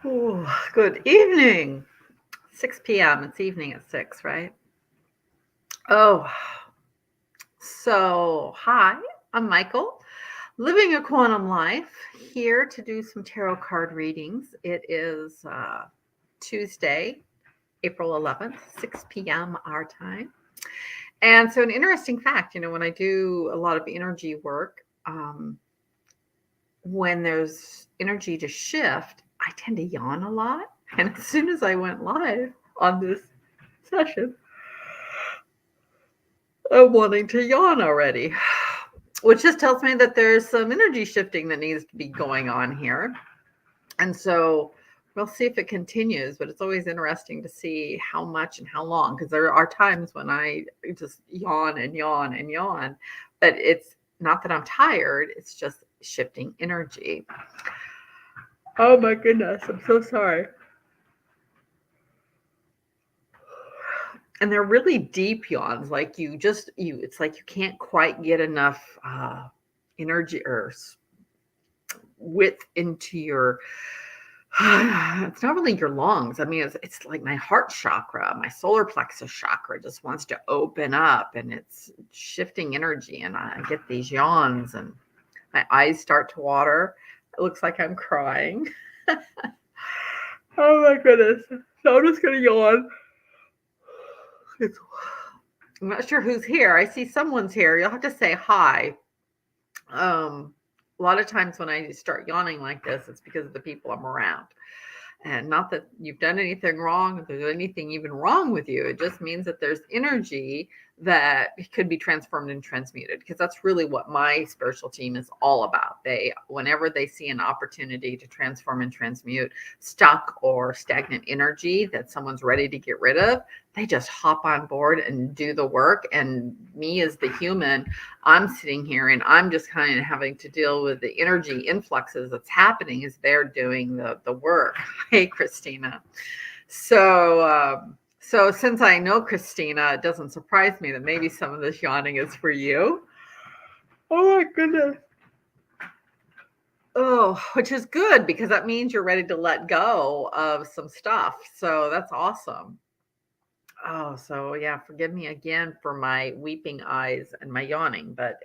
Ooh, good evening. 6 p.m. It's evening at 6, right? Oh, so hi, I'm Michael, living a quantum life, here to do some tarot card readings. It is Tuesday, April 11th, 6 p.m. our time. And so, an interesting fact, when I do a lot of energy work, when there's energy to shift, I tend to yawn a lot. And as soon as I went live on this session, I'm wanting to yawn already, which just tells me that there's some energy shifting that needs to be going on here. And so we'll see if it continues, but it's always interesting to see how much and how long, because there are times when I just yawn and yawn and yawn, but it's not that I'm tired, it's just shifting energy. Oh my goodness, I'm so sorry. And they're really deep yawns, like it's like you can't quite get enough energy or width into your it's not really your lungs. I mean, it's like my heart chakra, my solar plexus chakra just wants to open up, and it's shifting energy, and I get these yawns and my eyes start to water. It looks like I'm crying. Oh my goodness. So I'm just gonna yawn. It's, I'm not sure who's here. I see someone's here. You'll have to say hi. A lot of times when I start yawning like this, it's because of the people I'm around. And not that you've done anything wrong, if there's anything even wrong with you. It just means that there's energy that could be transformed and transmuted, because that's really what my spiritual team is all about. Whenever they see an opportunity to transform and transmute stuck or stagnant energy that someone's ready to get rid of, they just hop on board and do the work. And me as the human, I'm sitting here and I'm just kind of having to deal with the energy influxes that's happening as they're doing the work. Hey, Christina. So since I know Christina, it doesn't surprise me that maybe some of this yawning is for you. Oh my goodness. Oh, which is good because that means you're ready to let go of some stuff. So that's awesome. Oh, so yeah, forgive me again for my weeping eyes and my yawning, but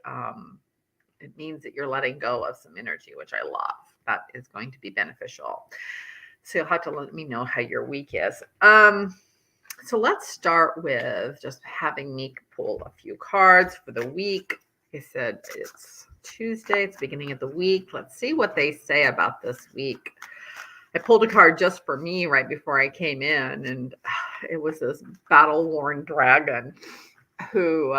it means that you're letting go of some energy, which I love. That is going to be beneficial. So you'll have to let me know how your week is. So let's start with just having me pull a few cards for the week. Like I said, it's Tuesday, it's the beginning of the week. Let's see what they say about this week. I pulled a card just for me right before I came in, and it was this battle-worn dragon who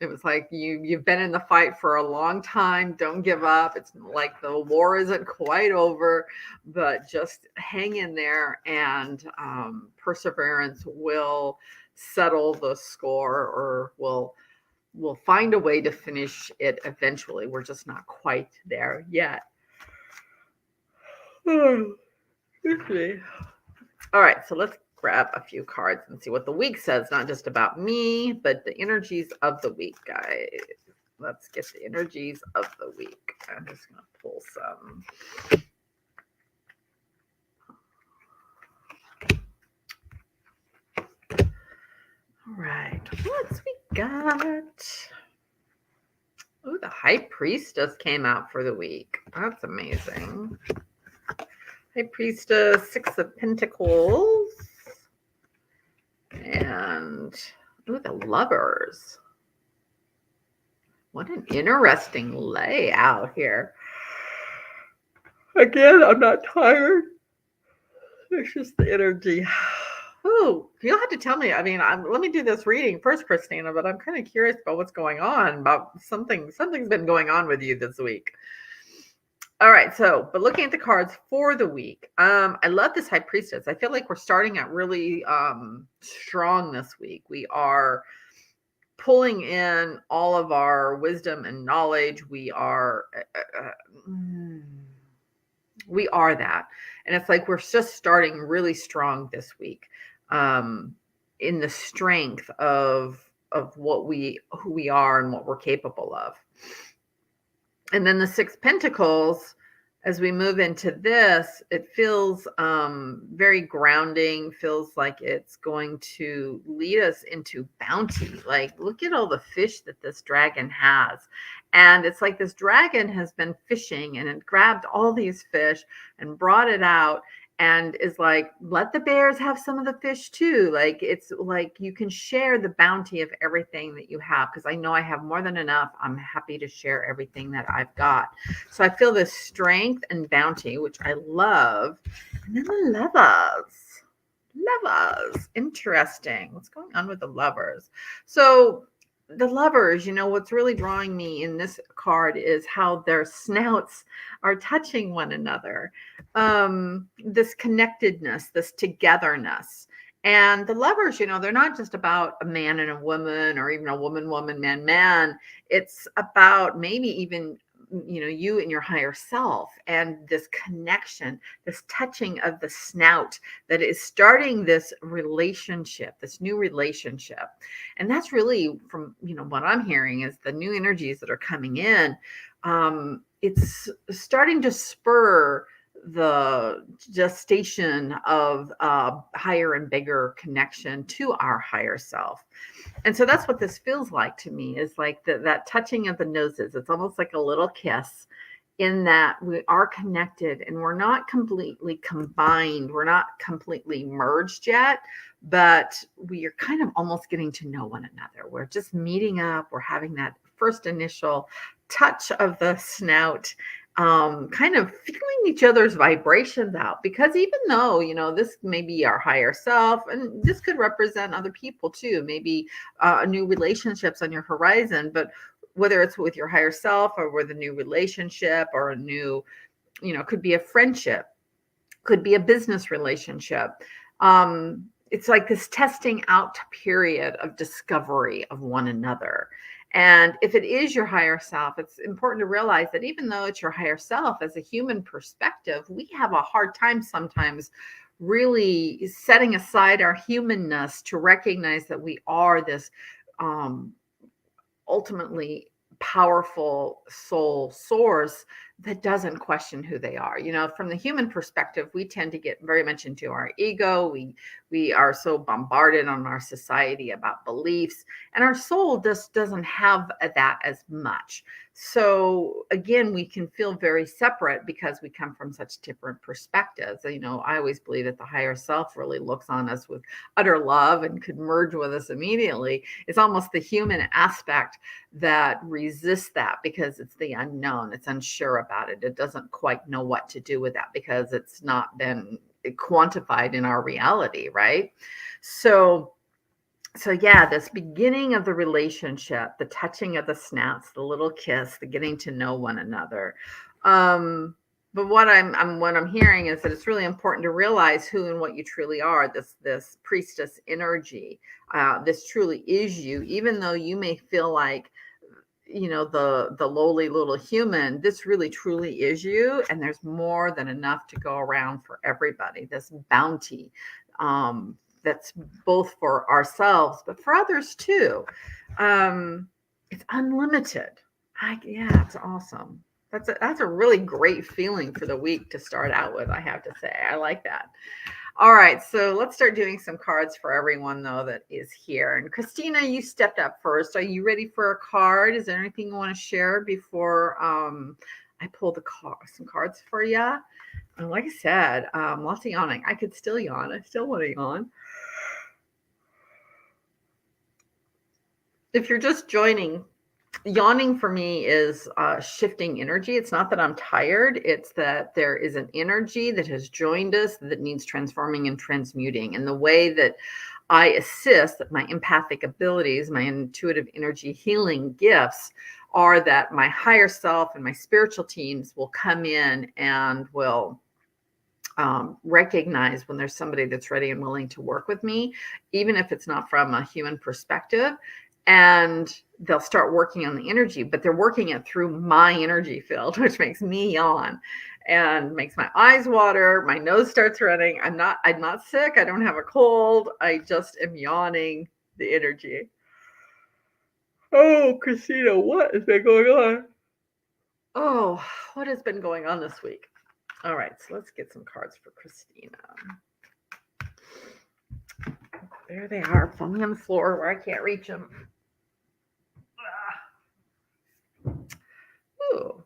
it was like you've been in the fight for a long time. Don't give up. It's like the war isn't quite over, but just hang in there, and perseverance will settle the score, or will find a way to finish it eventually. We're just not quite there yet. Excuse me. All right, so let's grab a few cards and see what the week says, not just about me, but the energies of the week, guys. Let's get the energies of the week. I'm just going to pull some. All right, what's we got? Oh, the High Priestess came out for the week. That's amazing. High Priestess, Six of Pentacles, and the Lovers. What an interesting layout here. Again, I'm not tired. It's just the energy. Oh, you'll have to tell me. I mean, let me do this reading first, Christina, but I'm kind of curious about what's going on, about something's been going on with you this week. All right, but looking at the cards for the week, I love this High Priestess. I feel like we're starting out really strong this week. We are pulling in all of our wisdom and knowledge. We are that, and it's like we're just starting really strong this week, in the strength of who we are and what we're capable of. And then the Six Pentacles, as we move into this, it feels very grounding, feels like it's going to lead us into bounty. Like, look at all the fish that this dragon has. And it's like this dragon has been fishing and it grabbed all these fish and brought it out and is like, let the bears have some of the fish too. Like, it's like you can share the bounty of everything that you have, because I know I have more than enough. I'm happy to share everything that I've got. So I feel this strength and bounty, which I love. And then the lovers. Lovers. Interesting. What's going on with the lovers? So the lovers, what's really drawing me in this card is how their snouts are touching one another. This connectedness, this togetherness. And the lovers, they're not just about a man and a woman, or even a woman, man. It's about maybe even you and your higher self, and this connection, this touching of the snout that is starting this relationship, this new relationship. And that's really, from what I'm hearing, is the new energies that are coming in. It's starting to spur the gestation of higher and bigger connection to our higher self. And so that's what this feels like to me, is like that touching of the noses. It's almost like a little kiss, in that we are connected and we're not completely combined. We're not completely merged yet, but we are kind of almost getting to know one another. We're just meeting up. We're having that first initial touch of the snout, kind of feeling each other's vibrations out. Because even though, this may be our higher self, and this could represent other people too, maybe new relationships on your horizon, but whether it's with your higher self or with a new relationship or a new, could be a friendship, could be a business relationship. It's like this testing out period of discovery of one another. And if it is your higher self, it's important to realize that even though it's your higher self, as a human perspective, we have a hard time sometimes really setting aside our humanness to recognize that we are this ultimately powerful soul source that doesn't question who they are. From the human perspective, we tend to get very much into our ego. We are so bombarded on our society about beliefs, and our soul just doesn't have that as much. So again, we can feel very separate because we come from such different perspectives. I always believe that the higher self really looks on us with utter love and could merge with us immediately. It's almost the human aspect that resists that, because it's the unknown. It's unsure about it. It doesn't quite know what to do with that because it's not been quantified in our reality, right? So yeah, this beginning of the relationship, the touching of the snouts, the little kiss, the getting to know one another. But what I'm hearing is that it's really important to realize who and what you truly are. This priestess energy, this truly is you, even though you may feel like the lowly little human. This really truly is you, and there's more than enough to go around for everybody. This bounty, that's both for ourselves but for others too. It's unlimited. Yeah, it's awesome. That's a really great feeling for the week to start out with, I have to say. I like that. All right, so let's start doing some cards for everyone, though, that is here. And Christina, you stepped up first. Are you ready for a card? Is there anything you want to share before I pull some cards for you? And like I said, lots of yawning. I could still yawn. I still want to yawn. If you're just joining, yawning for me is shifting energy. It's not that I'm tired. It's that there is an energy that has joined us that needs transforming and transmuting. And the way that I assist, that my empathic abilities, my intuitive energy healing gifts, are that my higher self and my spiritual teams will come in and will recognize when there's somebody that's ready and willing to work with me, even if it's not from a human perspective. And they'll start working on the energy, but they're working it through my energy field, which makes me yawn and makes my eyes water. My nose starts running. I'm not sick. I don't have a cold. I just am yawning the energy. Oh, Christina, what has been going on? Oh, what has been going on this week? All right, so let's get some cards for Christina. There they are, falling on the floor where I can't reach them. Ooh,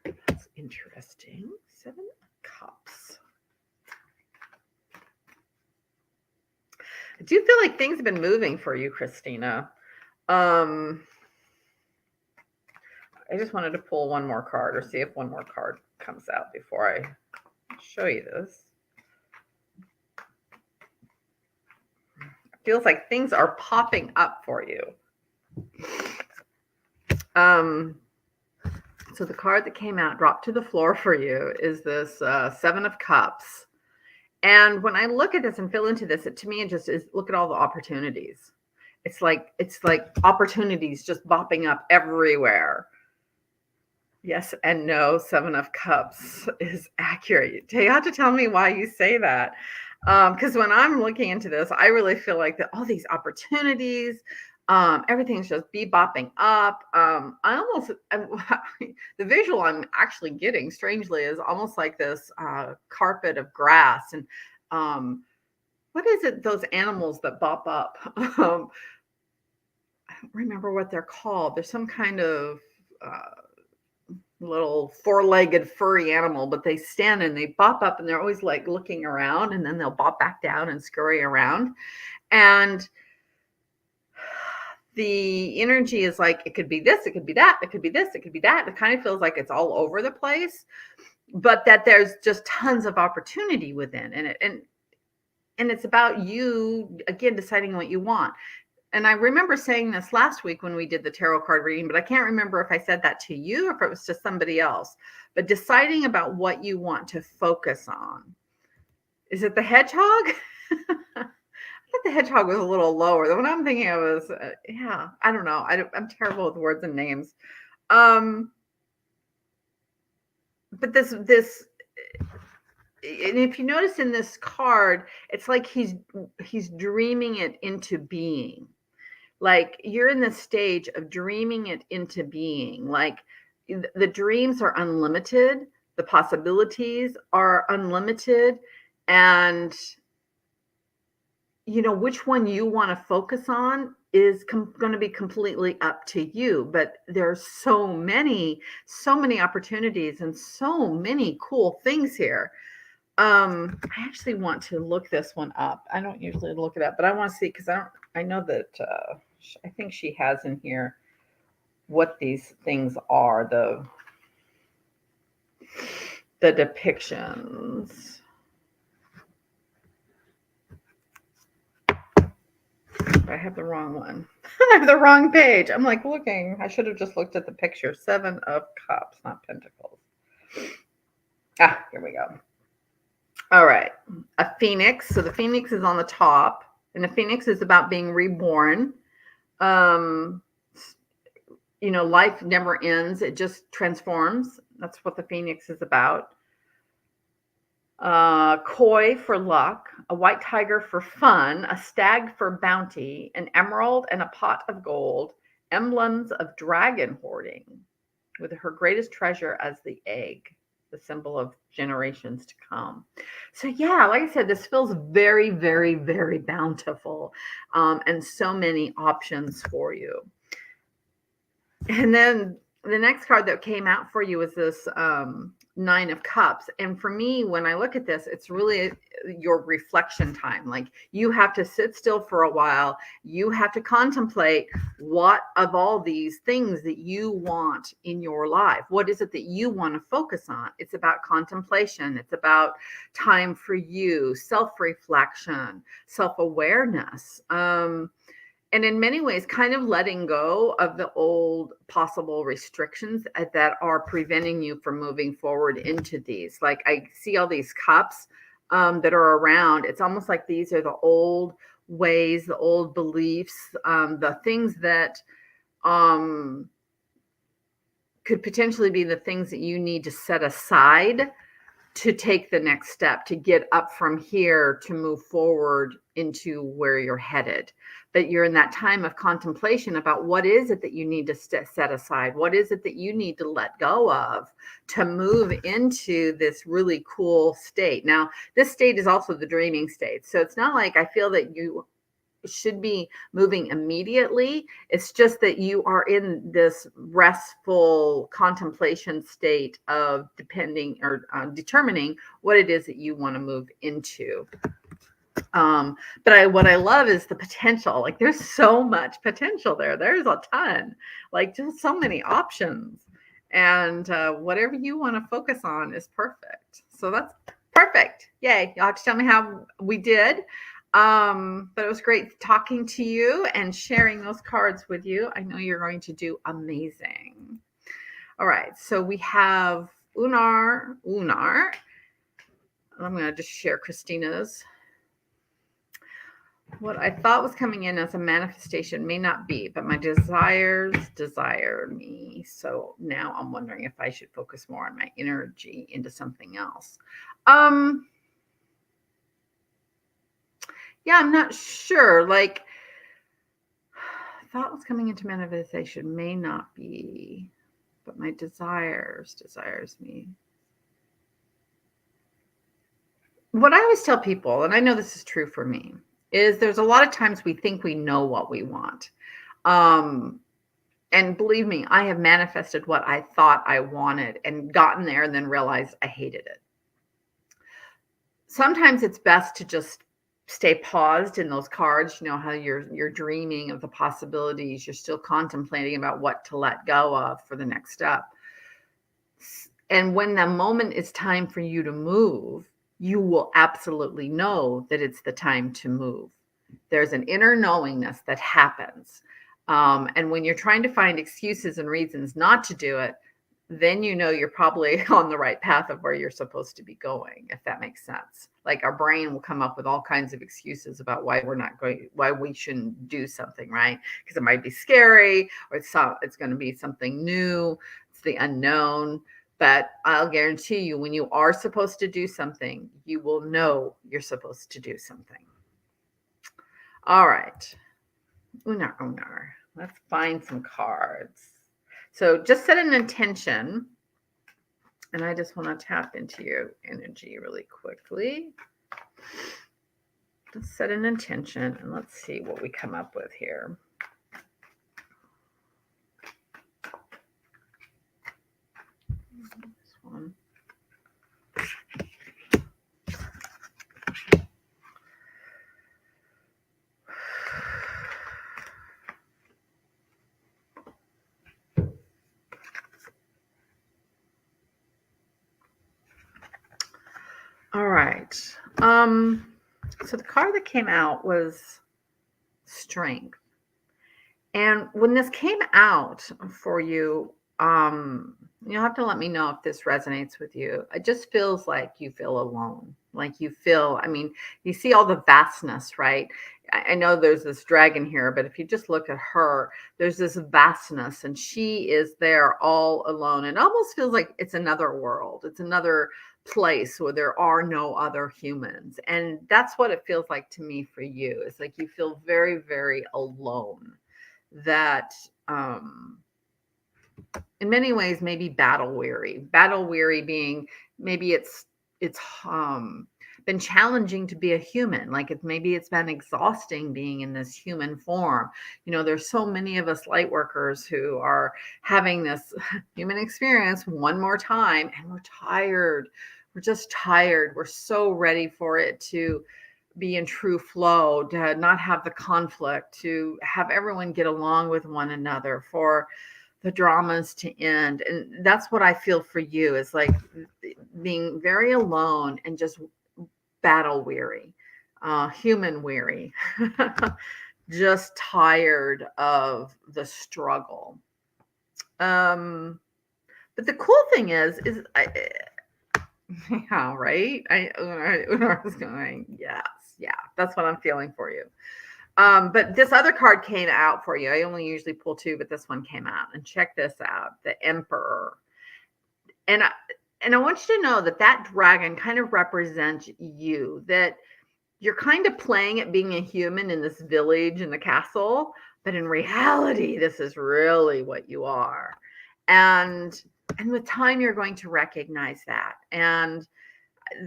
that's interesting. 7 of Cups. I do feel like things have been moving for you, Christina. I just wanted to pull one more card or see if one more card comes out before I show you this. It feels like things are popping up for you. So the card that came out, dropped to the floor for you, is this 7 of Cups. And when I look at this and feel into this, to me, it just is, look at all the opportunities. It's like opportunities just bopping up everywhere. Yes and no, 7 of Cups is accurate. You have to tell me why you say that. Because when I'm looking into this, I really feel like that all these opportunities, everything's just bebopping up. The visual I'm actually getting, strangely, is almost like this carpet of grass. And what is it? Those animals that bop up. I don't remember what they're called. There's some kind of little 4-legged furry animal, but they stand and they bop up and they're always like looking around, and then they'll bop back down and scurry around. And the energy is like, it could be this, it could be that, it could be this, it could be that. It kind of feels like it's all over the place, but that there's just tons of opportunity within it. And it's about you, again, deciding what you want. And I remember saying this last week when we did the tarot card reading, but I can't remember if I said that to you or if it was to somebody else. But deciding about what you want to focus on. Is it the hedgehog? I thought the hedgehog was a little lower. The one I'm thinking of is, yeah, I don't know. I'm terrible with words and names. But this, and if you notice in this card, it's like he's dreaming it into being. Like you're in the stage of dreaming it into being. Like the dreams are unlimited, the possibilities are unlimited, and you know which one you want to focus on is going to be completely up to you. But there's so many opportunities and so many cool things here. I actually want to look this one up. I don't usually look it up, but I want to see, because I know that I think she has in here what these things are, the depictions. I have the wrong one. I have the wrong page. I'm like looking. I should have just looked at the picture. 7 of Cups, not Pentacles. Here we go. All right. A phoenix. So the phoenix is on the top, and the phoenix is about being reborn. Life never ends. It just transforms. That's what the phoenix is about. Koi for luck, a white tiger for fun, a stag for bounty, an emerald and a pot of gold, emblems of dragon hoarding, with her greatest treasure as the egg, the symbol of generations to come. So yeah, like I said, this feels very, very, very bountiful, and so many options for you. And then the next card that came out for you was this 9 of Cups. And for me, when I look at this, it's really your reflection time. Like you have to sit still for a while. You have to contemplate what of all these things that you want in your life. What is it that you want to focus on? It's about contemplation. It's about time for you, self-reflection, self-awareness. And in many ways, kind of letting go of the old possible restrictions that are preventing you from moving forward into these. Like I see all these cups that are around. It's almost like these are the old ways, the old beliefs, the things that could potentially be the things that you need to set aside to take the next step, to get up from here, to move forward into where you're headed. But you're in that time of contemplation about what is it that you need to set aside? What is it that you need to let go of to move into this really cool state? Now, this state is also the dreaming state. So it's not like I feel that you should be moving immediately. It's just that you are in this restful contemplation state of determining what it is that you want to move into. But what I love is the potential. Like there's so much potential there. There's a ton, like just so many options. And whatever you want to focus on is perfect. So that's perfect. Yay. You'll have to tell me how we did. But it was great talking to you and sharing those cards with you. I know you're going to do amazing. All right. So we have Unar. I'm going to just share Christina's. What I thought was coming in as a manifestation may not be, but my desires desire me. So now I'm wondering if I should focus more on my energy into something else. Yeah, I'm not sure. Like, thought was coming into manifestation may not be, but my desires me. What I always tell people, and I know this is true for me, is there's a lot of times we think we know what we want. And believe me, I have manifested what I thought I wanted and gotten there and then realized I hated it. Sometimes it's best to just stay paused in those cards. You know how you're dreaming of the possibilities. You're still contemplating about what to let go of for the next step. And when the moment is time for you to move, you will absolutely know that it's the time to move. There's an inner knowingness that happens. And when you're trying to find excuses and reasons not to do it, then you know you're probably on the right path of where you're supposed to be going, if that makes sense. Like our brain will come up with all kinds of excuses about why we shouldn't do something, right? Because it might be scary, or it's going to be something new, it's the unknown. But I'll guarantee you, when you are supposed to do something, you will know you're supposed to do something. All right. Unar. Let's find some cards. So just set an intention. And I just want to tap into your energy really quickly. Let's set an intention and let's see what we come up with here. This one. All right. So the card that came out was Strength. And when this came out for you, you'll have to let me know if this resonates with you. It just feels like you feel alone. Like you feel, you see all the vastness, right? I know there's this dragon here, but if you just look at her, there's this vastness and she is there all alone. It almost feels like it's another world. It's another place where there are no other humans. And that's what it feels like to me for you. It's like you feel very, very alone. That in many ways maybe battle weary being maybe it's been challenging to be a human. Like maybe it's been exhausting being in this human form. You know, there's so many of us light workers who are having this human experience one more time, and we're tired. We're just tired. We're so ready for it to be in true flow, to not have the conflict, to have everyone get along with one another, for the dramas to end. And that's what I feel for you, is like being very alone and just battle weary, human weary, just tired of the struggle. But the cool thing is yeah, right? Unar was going, yes, yeah, that's what I'm feeling for you. But this other card came out for you. I only usually pull two, but this one came out. And check this out, the Emperor. And And I want you to know that that dragon kind of represents you, that you're kind of playing at being a human in this village in the castle, but in reality, this is really what you are. And with time, you're going to recognize that. And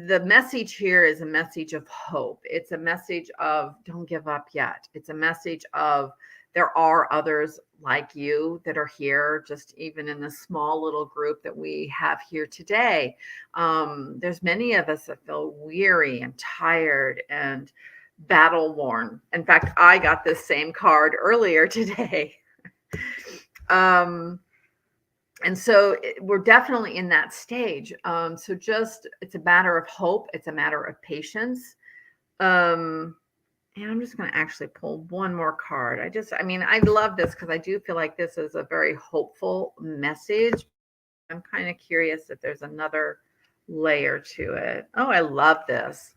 the message here is a message of hope. It's a message of don't give up yet. It's a message of there are others like you that are here, just even in the small little group that we have here today. There's many of us that feel weary and tired and battle worn. In fact, I got this same card earlier today. And so we're definitely in that stage. So just, it's a matter of hope. It's a matter of patience. And I'm just going to actually pull one more card. I love this because I do feel like this is a very hopeful message. I'm kind of curious if there's another layer to it. Oh, I love this.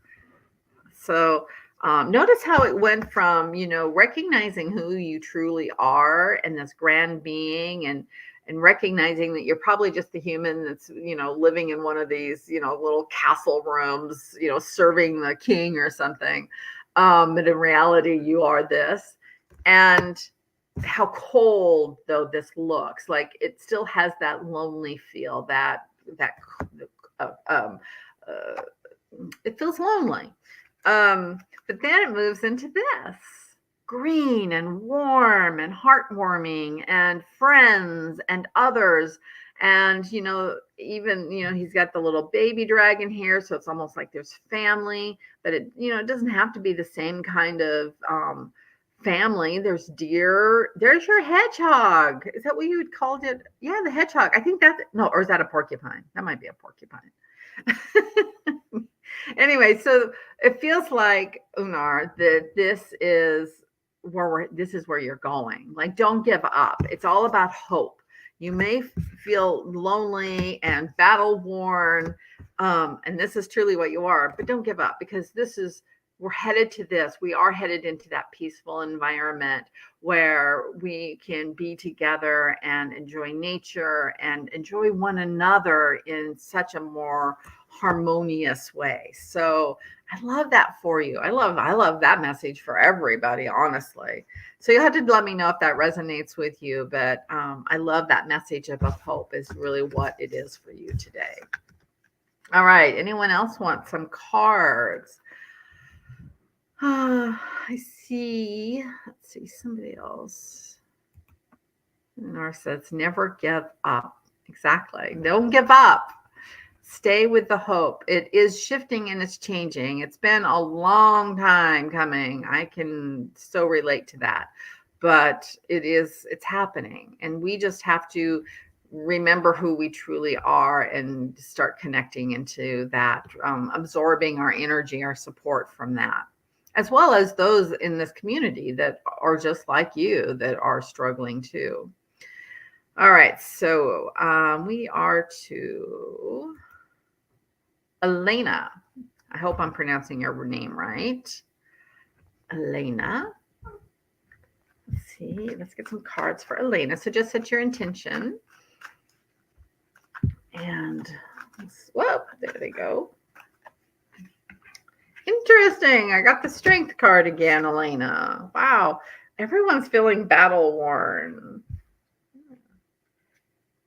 So notice how it went from, recognizing who you truly are and this grand being, and recognizing that you're probably just a human that's, living in one of these, little castle rooms, serving the king or something. But in reality, you are this. And how cold though this looks, like it still has that lonely feel, uh, um, uh, it feels lonely. But then it moves into this green and warm and heartwarming and friends and others. And, even, he's got the little baby dragon here. So it's almost like there's family, but it doesn't have to be the same kind of, family. There's deer. There's your hedgehog. Is that what you had called it? Yeah, the hedgehog. I think that's, no, or is that a porcupine? That might be a porcupine. Anyway, so it feels like, Unar, that this is where you're going. Like, don't give up. It's all about hope. You may feel lonely and battle worn, and this is truly what you are, but don't give up, because we're headed to this. We are headed into that peaceful environment where we can be together and enjoy nature and enjoy one another in such a more harmonious way. So I love that for you. I love that message for everybody, honestly. So you'll have to let me know if that resonates with you. But I love that message of hope is really what it is for you today. All right. Anyone else want some cards? I see. Let's see, somebody else. Nor says, never give up. Exactly. Don't give up. Stay with the hope. It is shifting and it's changing. It's been a long time coming. I can so relate to that. But it's happening. And we just have to remember who we truly are and start connecting into that, absorbing our energy, our support from that, as well as those in this community that are just like you, that are struggling too. All right, so we are to Elena. I hope I'm pronouncing your name right. Elena. Let's see. Let's get some cards for Elena. So just set your intention. And whoa, there they go. Interesting. I got the strength card again, Elena. Wow. Everyone's feeling battle worn.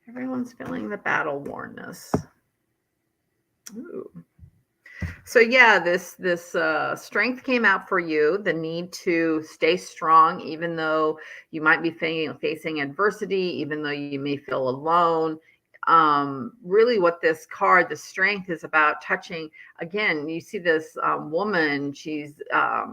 Everyone's feeling the battle wornness. Ooh. So yeah, this strength came out for you, the need to stay strong, even though you might be facing adversity, even though you may feel alone. Really what this card, the strength, is about touching. Again, you see this woman, she's, a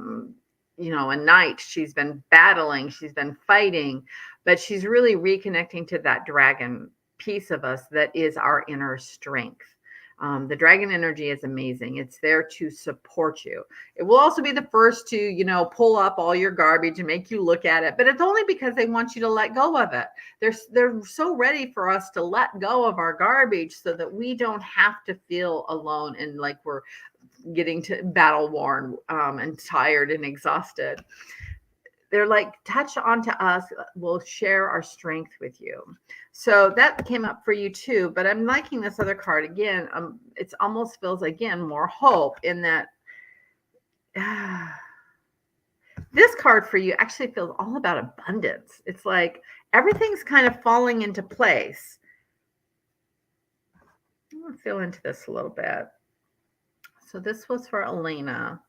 knight. She's been battling, she's been fighting, but she's really reconnecting to that dragon piece of us that is our inner strength. The dragon energy is amazing. It's there to support you. It will also be the first to, pull up all your garbage and make you look at it, but it's only because they want you to let go of it. They're so ready for us to let go of our garbage so that we don't have to feel alone and like we're getting to battle worn, and tired and exhausted. they're like, touch onto us. We'll share our strength with you. So that came up for you too. But I'm liking this other card again. It almost feels again more hope in that. This card for you actually feels all about abundance. It's like everything's kind of falling into place. I'm going to feel into this a little bit. So this was for Elena.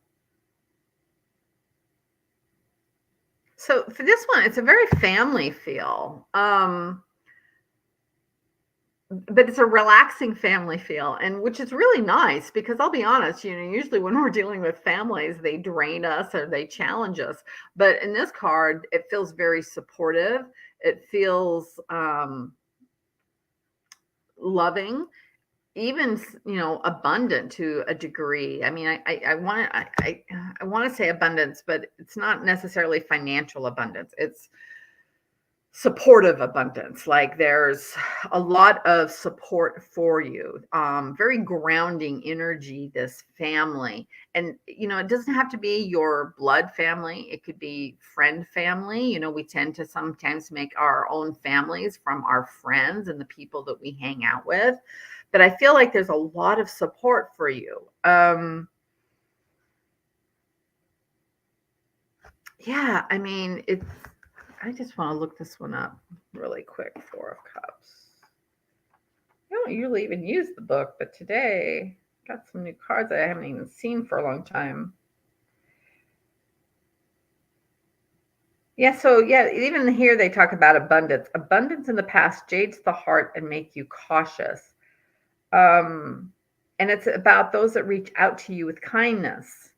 So for this one, it's a very family feel. But it's a relaxing family feel, and which is really nice because I'll be honest, usually when we're dealing with families, they drain us or they challenge us. But in this card, it feels very supportive. It feels loving, even abundant to a degree. I mean, I want to say abundance, but it's not necessarily financial abundance. It's supportive abundance. Like there's a lot of support for you, very grounding energy, this family. And it doesn't have to be your blood family. It could be friend family. We tend to sometimes make our own families from our friends and the people that we hang out with, but I feel like there's a lot of support for you. Yeah, I mean, I just want to look this one up really quick. 4 of Cups. I don't usually even use the book, but today got some new cards that I haven't even seen for a long time. Yeah, so yeah, even here they talk about abundance. Abundance in the past jades the heart and make you cautious. And it's about those that reach out to you with kindness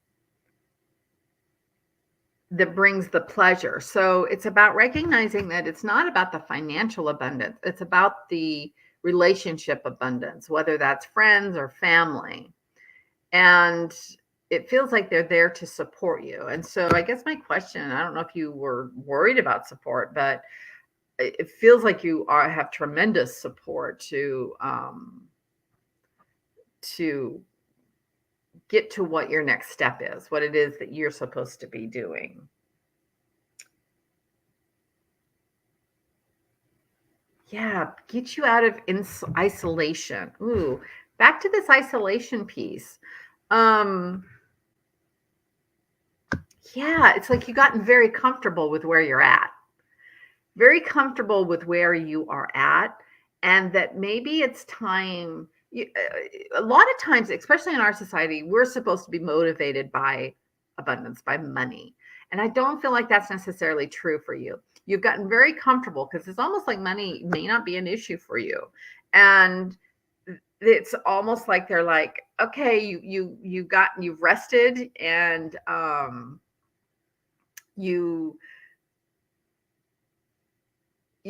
that brings the pleasure. So it's about recognizing that it's not about the financial abundance. It's about the relationship abundance, whether that's friends or family. And it feels like they're there to support you. And so I guess my question, I don't know if you were worried about support, but it feels like you have tremendous support to get to what your next step is, what it is that you're supposed to be doing. Yeah, get you out of isolation. Ooh, back to this isolation piece. Yeah, it's like you've gotten very comfortable with where you're at. Very comfortable with where you are at, and that maybe it's time. A lot of times, especially in our society, we're supposed to be motivated by abundance, by money. And I don't feel like that's necessarily true for you. You've gotten very comfortable because it's almost like money may not be an issue for you. And it's almost like they're like, okay, you've rested, and you've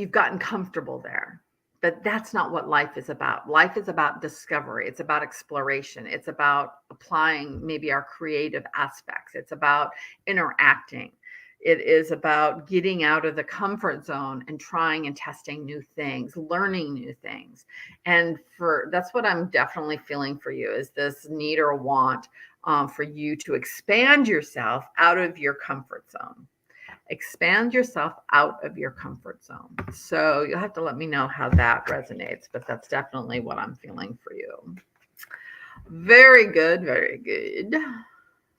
gotten comfortable there. But that's not what life is about. Life is about discovery. It's about exploration. It's about applying maybe our creative aspects. It's about interacting. It is about getting out of the comfort zone and trying and testing new things, learning new things. And that's what I'm definitely feeling for you, is this need or want for you to expand yourself out of your comfort zone. Expand yourself out of your comfort zone. So you'll have to let me know how that resonates, but that's definitely what I'm feeling for you. Very good, very good.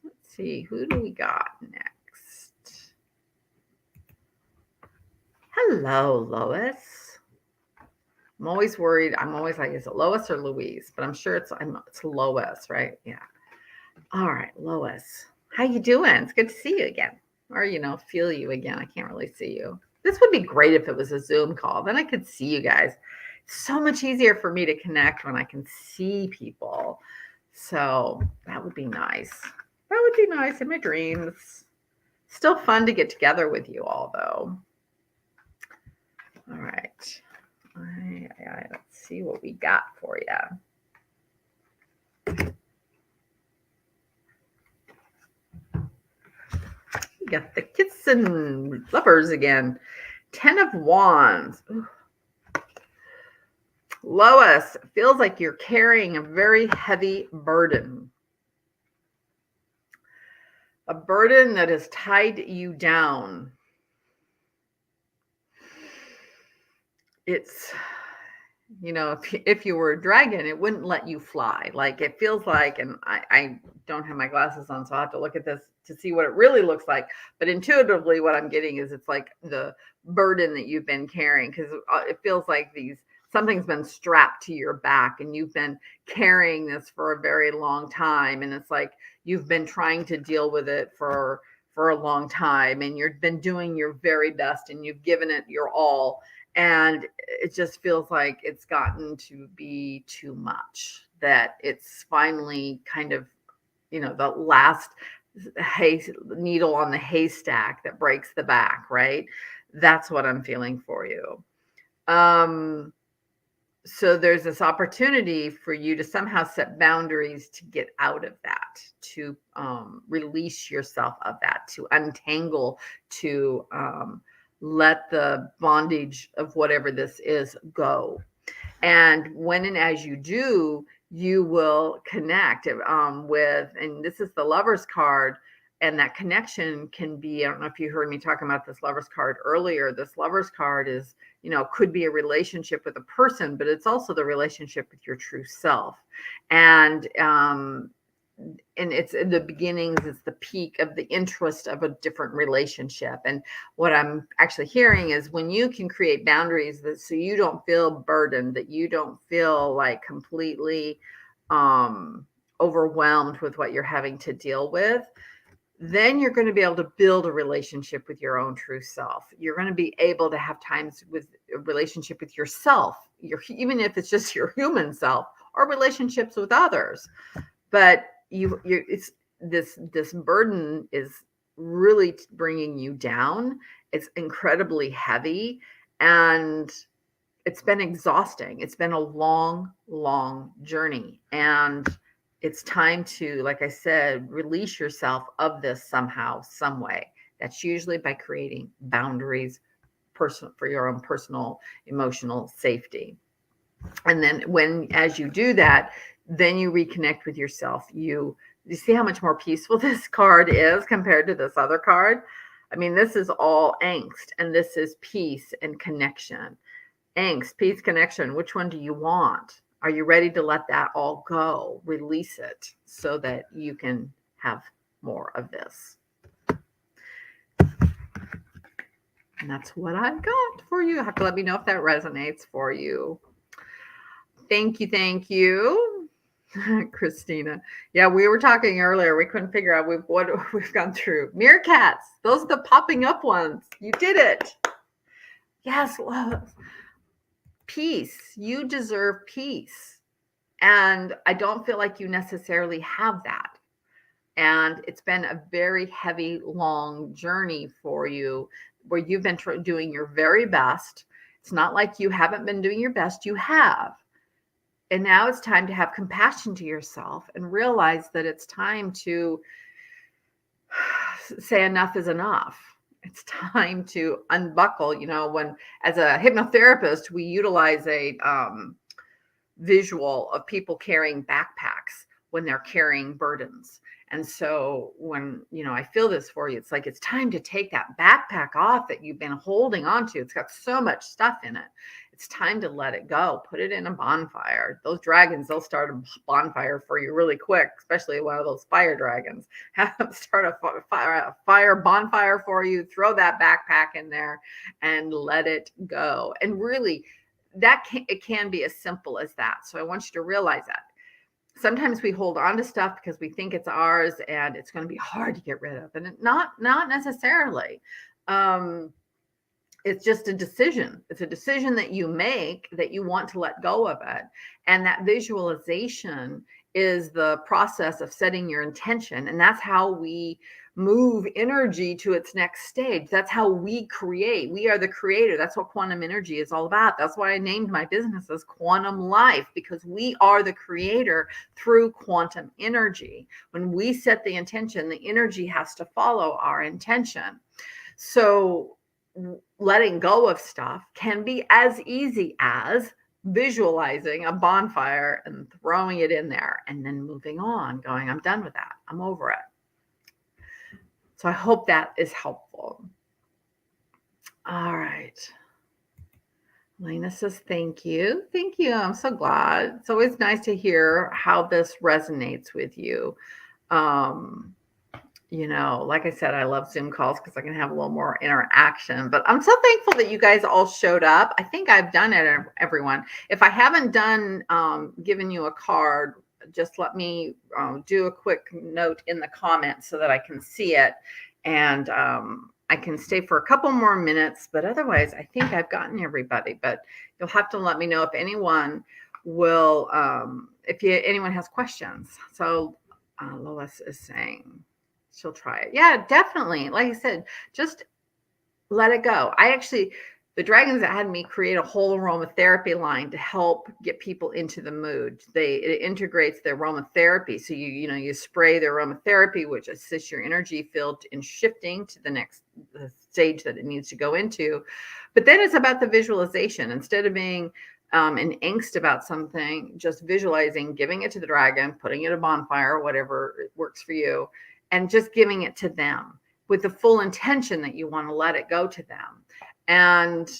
Let's see, who do we got next? Hello, Lois. I'm always worried. I'm always like, is it Lois or Louise? But I'm sure it's Lois, right? Yeah. All right, Lois. How you doing? It's good to see you again. Or, feel you again. I can't really see you. This would be great if it was a Zoom call. Then I could see you guys. It's so much easier for me to connect when I can see people. So that would be nice. That would be nice in my dreams. Still fun to get together with you all, though. All right. Let's see what we got for you. We got the kiss and lovers again. 10 of Wands. Ooh. Lois, feels like you're carrying a very heavy burden. A burden that has tied you down. it's, if you were a dragon, it wouldn't let you fly. Like it feels like, and I don't have my glasses on, so I'll have to look at this to see what it really looks like. But intuitively, what I'm getting is it's like the burden that you've been carrying, because it feels like something's been strapped to your back and you've been carrying this for a very long time. And it's like you've been trying to deal with it for a long time, and you've been doing your very best and you've given it your all, and it just feels like it's gotten to be too much, that it's finally kind of, the last needle on the haystack that breaks the back, right? That's what I'm feeling for you. So there's this opportunity for you to somehow set boundaries to get out of that, to release yourself of that, to untangle, to let the bondage of whatever this is go. And when and as you do, you will connect with, and this is the Lover's card, and that connection can be, I don't know if you heard me talking about this Lover's card earlier. This Lover's card is, could be a relationship with a person, but it's also the relationship with your true self. And it's in the beginnings, it's the peak of the interest of a different relationship. And what I'm actually hearing is when you can create boundaries so you don't feel burdened, that you don't feel like completely overwhelmed with what you're having to deal with, then you're going to be able to build a relationship with your own true self. You're going to be able to have times with a relationship with yourself, even if it's just your human self, or relationships with others. But it's this burden is really bringing you down. It's incredibly heavy, and it's been exhausting. It's been a long, long journey, and it's time to, like I said, release yourself of this somehow, some way. That's usually by creating boundaries for your own personal emotional safety. And then as you do that, then you reconnect with yourself. You see how much more peaceful this card is compared to this other card? I mean, this is all angst, and this is peace and connection. Angst, peace, connection. Which one do you want? Are you ready to let that all go? Release it so that you can have more of this. And that's what I've got for you. You have to let me know if that resonates for you. Thank you. Thank you. Christina. Yeah, we were talking earlier. We couldn't figure out what we've gone through. Meerkats. Those are the popping up ones. You did it. Yes, love. Peace. You deserve peace. And I don't feel like you necessarily have that. And it's been a very heavy, long journey for you, where you've been doing your very best. It's not like you haven't been doing your best. You have. And now it's time to have compassion to yourself and realize that it's time to say enough is enough. It's time to unbuckle. When, as a hypnotherapist, we utilize a visual of people carrying backpacks when they're carrying burdens. And so when, I feel this for you, it's like, it's time to take that backpack off that you've been holding onto. It's got so much stuff in it. It's time to let it go. Put it in a bonfire. Those dragons, they'll start a bonfire for you really quick, especially one of those fire dragons. Have them start a fire bonfire for you. Throw that backpack in there and let it go. And really, it can be as simple as that. So I want you to realize that. Sometimes we hold on to stuff because we think it's ours and it's going to be hard to get rid of, and not necessarily. It's just a decision. It's a decision that you make, that you want to let go of it. And that visualization is the process of setting your intention. And that's how we move energy to its next stage. That's how we create. We are the creator. That's what quantum energy is all about. That's why I named my business as Quantum Life, because we are the creator through quantum energy. When we set the intention, the energy has to follow our intention. So letting go of stuff can be as easy as visualizing a bonfire and throwing it in there and then moving on, going, I'm done with that. I'm over it. So I hope that is helpful. All right. Lena says, thank you. Thank you. I'm so glad. It's always nice to hear how this resonates with you. Um, like I said, I love Zoom calls because I can have a little more interaction. But I'm so thankful that you guys all showed up. I think I've done it, everyone. If I haven't done given you a card, just let me do a quick note in the comments so that I can see it. And I can stay for a couple more minutes. But otherwise, I think I've gotten everybody. But you'll have to let me know if anyone will, anyone has questions. So Lois is saying, she'll try it. Yeah, definitely. Like I said, just let it go. The dragons that had me create a whole aromatherapy line to help get people into the mood. It integrates the aromatherapy. So you spray the aromatherapy, which assists your energy field in shifting to the stage that it needs to go into. But then it's about the visualization. Instead of being in angst about something, just visualizing, giving it to the dragon, putting it in a bonfire, whatever works for you, and just giving it to them with the full intention that you want to let it go to them. And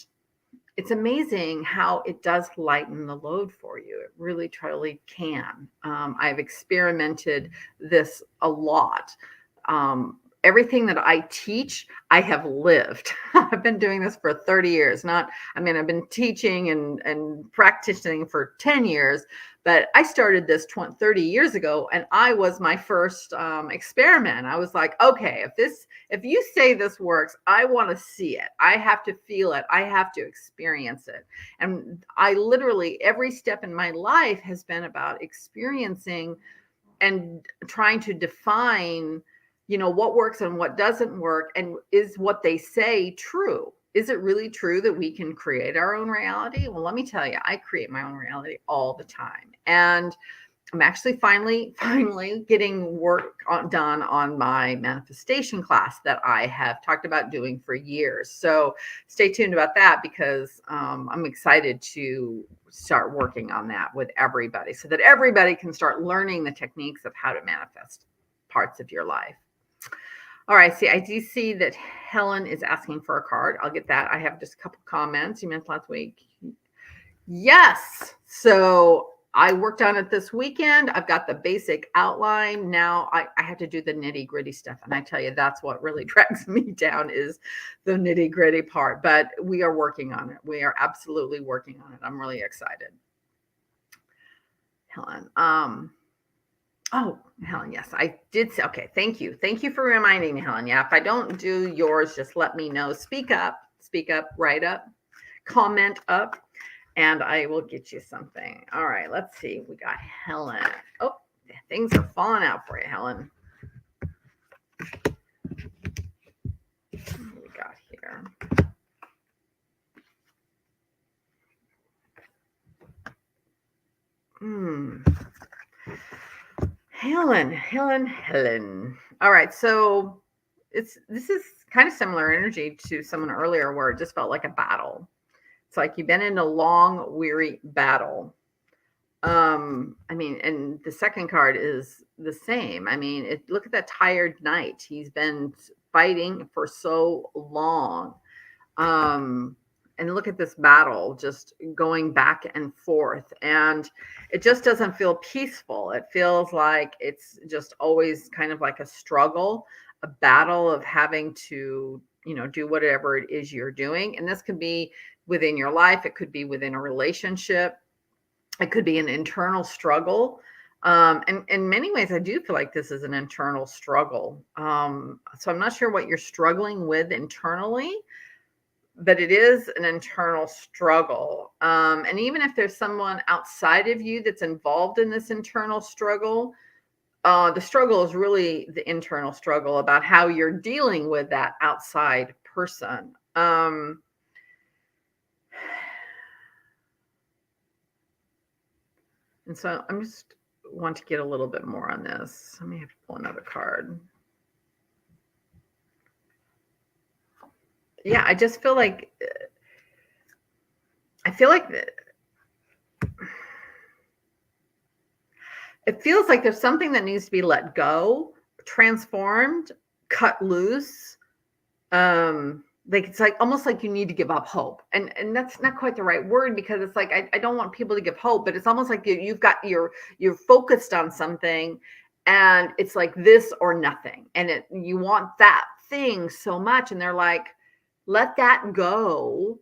it's amazing how it does lighten the load for you. It really, truly can. I've experimented this a lot. Everything that I teach, I have lived. I've been doing this for 30 years. I've been teaching and practicing for 10 years, but I started this 30 years ago, and I was my first experiment. I was like, okay, if you say this works, I want to see it. I have to feel it. I have to experience it. And I literally, every step in my life has been about experiencing and trying to define what works and what doesn't work, and is what they say true? Is it really true that we can create our own reality? Well, let me tell you, I create my own reality all the time, and I'm actually finally getting work done on my manifestation class that I have talked about doing for years. So stay tuned about that, because I'm excited to start working on that with everybody so that everybody can start learning the techniques of how to manifest parts of your life. All right. I do see that Helen is asking for a card. I'll get that. I have just a couple comments. You mentioned last week. Yes. So I worked on it this weekend. I've got the basic outline. Now I have to do the nitty gritty stuff. And I tell you, that's what really drags me down, is the nitty gritty part. But we are working on it. We are absolutely working on it. I'm really excited. Helen. Oh, Helen, yes, I did say, okay, thank you. Thank you for reminding me, Helen. Yeah, if I don't do yours, just let me know. Speak up, write up, comment up, and I will get you something. All right, let's see. We got Helen. Oh, things are falling out for you, Helen. What do we got here? Helen. All right, so this is kind of similar energy to someone earlier, where it just felt like a battle. It's like you've been in a long, weary battle. And the second card is the same. Look at that tired knight. He's been fighting for so long. And look at this battle just going back and forth. And it just doesn't feel peaceful. It feels like it's just always kind of like a struggle, a battle of having to, do whatever it is you're doing. And this could be within your life. It could be within a relationship. It could be an internal struggle. And in many ways, I do feel like this is an internal struggle. So I'm not sure what you're struggling with internally, but it is an internal struggle. And even if there's someone outside of you that's involved in this internal struggle, the struggle is really the internal struggle about how you're dealing with that outside person. And so I'm just want to get a little bit more on this. I may have to pull another card. Yeah, I just feel like it feels like there's something that needs to be let go, transformed, cut loose. like it's like almost like you need to give up hope, and that's not quite the right word, because it's like I don't want people to give hope, but it's almost like you've got you're focused on something, and it's like this or nothing, and you want that thing so much, and they're like, let that go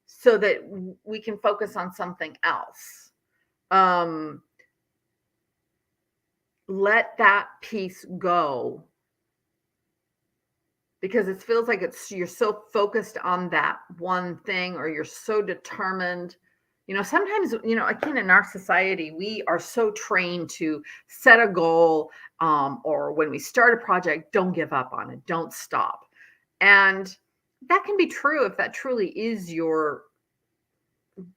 so that we can focus on something else. um let that piece go, because it feels like you're so focused on that one thing, or you're so determined. Sometimes, again, in our society, we are so trained to set a goal, or when we start a project, don't give up on it, don't stop. And that can be true if that truly is your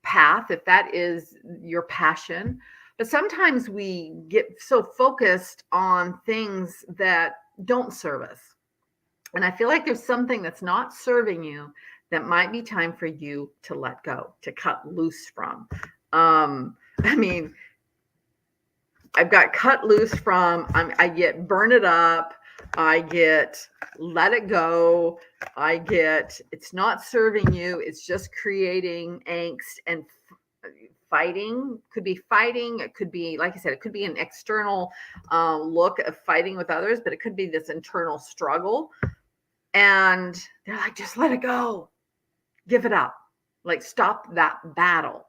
path, if that is your passion. But sometimes we get so focused on things that don't serve us. And I feel like there's something that's not serving you that might be time for you to let go, to cut loose from. I mean, I've got cut loose from, I get burn it up, I get let it go, I get it's not serving you, it's just creating angst and fighting. Could be fighting, it could be, like I said, it could be an external look of fighting with others, but it could be this internal struggle. And they're like, just let it go, give it up, like stop that battle.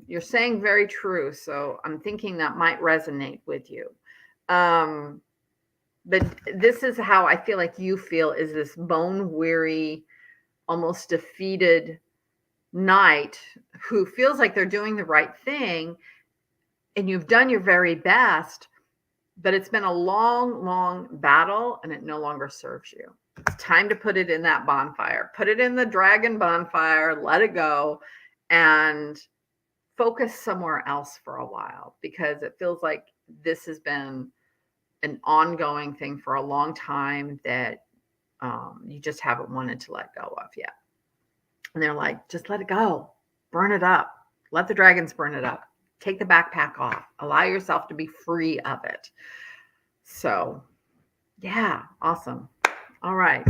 You're saying very true, so I'm thinking that might resonate with you. But this is how I feel like you feel, is this bone weary, almost defeated knight who feels like they're doing the right thing, and you've done your very best, but it's been a long, long battle, and it no longer serves you. It's time to put it in that bonfire, put it in the dragon bonfire, let it go, and focus somewhere else for a while, because it feels like this has been an ongoing thing for a long time that you just haven't wanted to let go of yet. And they're like, just let it go, burn it up, let the dragons burn it up, take the backpack off, allow yourself to be free of it. So, yeah, awesome. All right.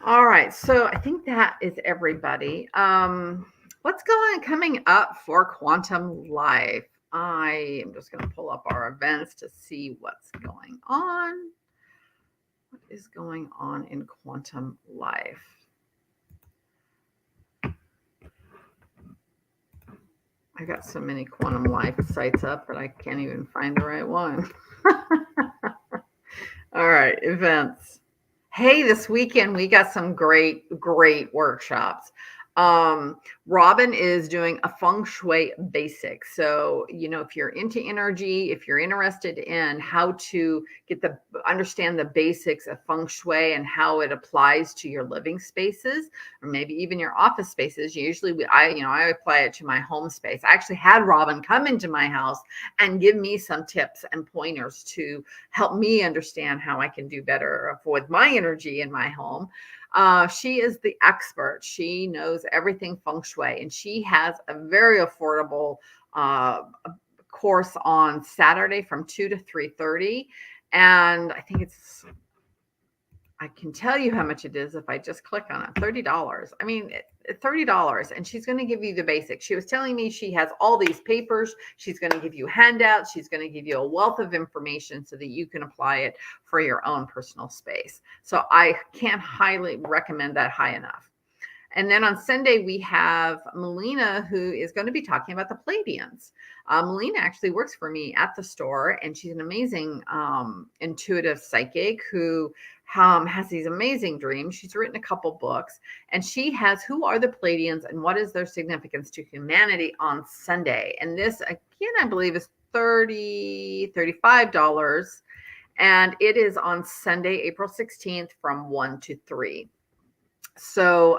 All right. So I think that is everybody. What's coming up for Quantum Life? I am just going to pull up our events to see what's going on. What is going on in Quantum Life? I got so many Quantum Life sites up that I can't even find the right one. All right, events. Hey, this weekend we got some great workshops. Robin is doing a feng shui basic. So, if you're into energy, if you're interested in how to understand the basics of feng shui and how it applies to your living spaces, or maybe even your office spaces, usually I apply it to my home space. I actually had Robin come into my house and give me some tips and pointers to help me understand how I can do better with my energy in my home. She is the expert. She knows everything feng shui, and she has a very affordable course on Saturday from 2 to 3:30. And I think I can tell you how much it is if I just click on it. $30. I mean, $30. And she's going to give you the basics. She was telling me she has all these papers. She's going to give you handouts. She's going to give you a wealth of information so that you can apply it for your own personal space. So I can't highly recommend that high enough. And then on Sunday, we have Melina, who is going to be talking about the Pleiadians. Melina actually works for me at the store, and she's an amazing intuitive psychic who has these amazing dreams. She's written a couple books, and she has Who Are the Pleiadians and What is Their Significance to Humanity on Sunday. And this, again, I believe is $35. And it is on Sunday, April 16th from 1 to 3. So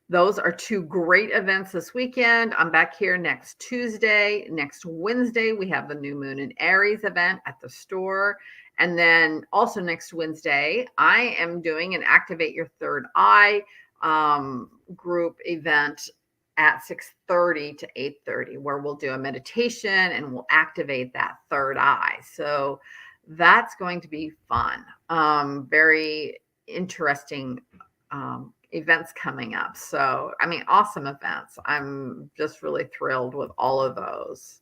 those are two great events this weekend. I'm back here next Tuesday. Next Wednesday, we have the New Moon in Aries event at the store. And then also next Wednesday, I am doing an Activate Your Third Eye group event at 6:30 to 8:30, where we'll do a meditation and we'll activate that third eye. So that's going to be fun. Very interesting events coming up. So, I mean, awesome events. I'm just really thrilled with all of those.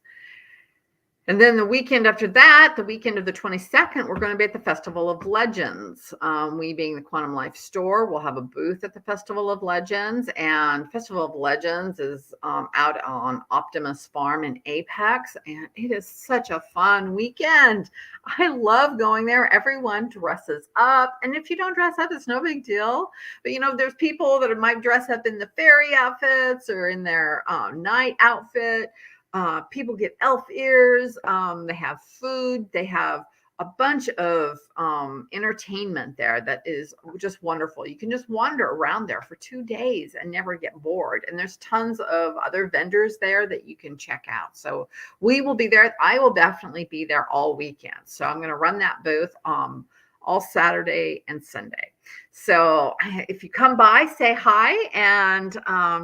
And then the weekend after that, the weekend of the 22nd, we're going to be at the Festival of Legends. We being the Quantum Life store, we'll have a booth at the Festival of Legends. And Festival of Legends is out on Optimus Farm in Apex. And it is such a fun weekend. I love going there. Everyone dresses up. And if you don't dress up, it's no big deal. But, you know, there's people that might dress up in the fairy outfits or in their night outfit. People get elf ears. They have food. They have a bunch of entertainment there that is just wonderful. You can just wander around there for 2 days and never get bored. And there's tons of other vendors there that you can check out. So we will be there. I will definitely be there all weekend. So I'm going to run that booth all Saturday and Sunday. So if you come by, say hi, and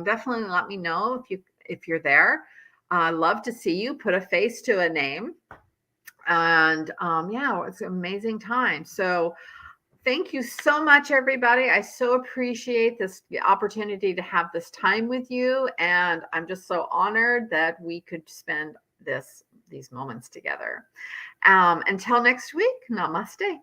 definitely let me know if you're there. I love to see you. Put a face to a name. And yeah, it's an amazing time. So thank you so much, everybody. I so appreciate this opportunity to have this time with you. And I'm just so honored that we could spend these moments together. Until next week, namaste.